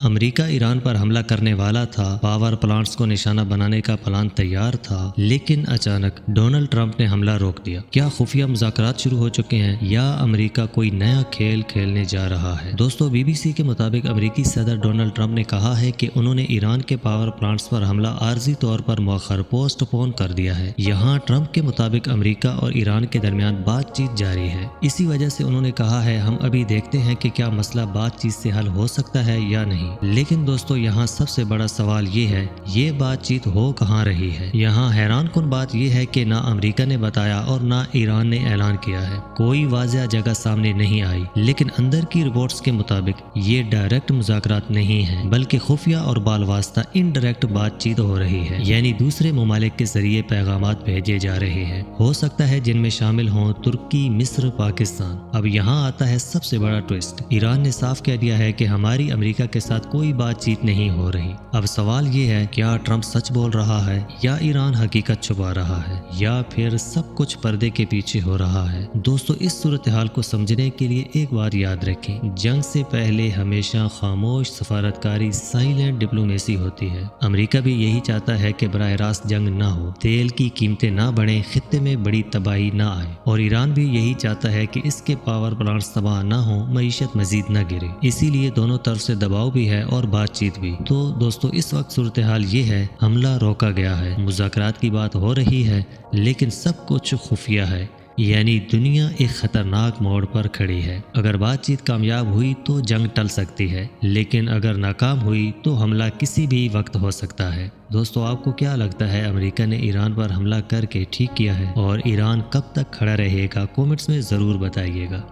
America Iran पर हमला करने वाला था, पावर प्लांट्स को निशाना बनाने का प्लान तैयार था, लेकिन अचानक डोनाल्ड ट्रंप ने हमला रोक दिया। क्या खुफिया मुज़ाकरात शुरू हो चुके हैं या अमेरिका कोई नया खेल खेलने जा रहा है? दोस्तों, बीबीसी के मुताबिक अमेरिकी सदर डोनाल्ड ट्रंप ने कहा है कि उन्होंने ईरान के पावर प्लांट्स पर हमला आर्जी तौर पर मौखर पोस्टपोन कर दिया है। यहाँ ट्रंप के मुताबिक अमेरिका और ईरान के दरमियान बातचीत जारी है। इसी वजह से उन्होंने कहा है, हम अभी देखते हैं कि क्या मसला बातचीत से हल हो सकता है या नहीं। लेकिन दोस्तों, यहाँ सबसे बड़ा सवाल ये है, ये बातचीत हो कहाँ रही है। यहाँ हैरान कुन बात यह है कि ना अमेरिका ने बताया और ना ईरान ने ऐलान किया है। कोई वाज़ह जगह सामने नहीं आई, लेकिन अंदर की रिपोर्ट्स के मुताबिक ये डायरेक्ट मुज़ाकरात नहीं है, बल्कि खुफिया और बालवास्ता इनडायरेक्ट बातचीत हो रही है, यानी दूसरे ममालिक के जरिए पैगामात भेजे जा रहे हैं। हो सकता है जिनमें शामिल हों तुर्की, मिस्र, पाकिस्तान। अब यहाँ आता है सबसे बड़ा ट्विस्ट। ईरान ने साफ कह दिया है कि हमारी अमेरिका के साथ कोई बातचीत नहीं हो रही। अब सवाल ये है, क्या ट्रंप सच बोल रहा है या ईरान हकीकत छुपा रहा है, या फिर सब कुछ पर्दे के पीछे हो रहा है? दोस्तों, इस सूरत हाल को समझने के लिए एक बात याद रखें, जंग से पहले हमेशा खामोश सफारतकारी, साइलेंट डिप्लोमेसी होती है। अमेरिका भी यही चाहता है कि बराह रास्त जंग ना हो, तेल की कीमतें ना बढ़े, खित्ते में बड़ी तबाही ना आए, और ईरान भी यही चाहता है कि इसके पावर प्लांट्स तबाह ना हो, मईशत मजीद न गिरे। इसीलिए दोनों तरफ से दबाव भी है और बातचीत भी। तो दोस्तों, इस वक्त सूरत हाल ये है, हमला रोका गया है, मुज़ाकरात की बात हो रही है, लेकिन सब कुछ खुफिया है, यानी दुनिया एक खतरनाक मोड़ पर खड़ी है। अगर बातचीत कामयाब हुई तो जंग टल सकती है, लेकिन अगर नाकाम हुई तो हमला किसी भी वक्त हो सकता है। दोस्तों, आपको क्या लगता है, अमेरिका ने ईरान पर हमला करके ठीक किया है, और ईरान कब तक खड़ा रहेगा? कमेंट्स में ज़रूर बताइएगा।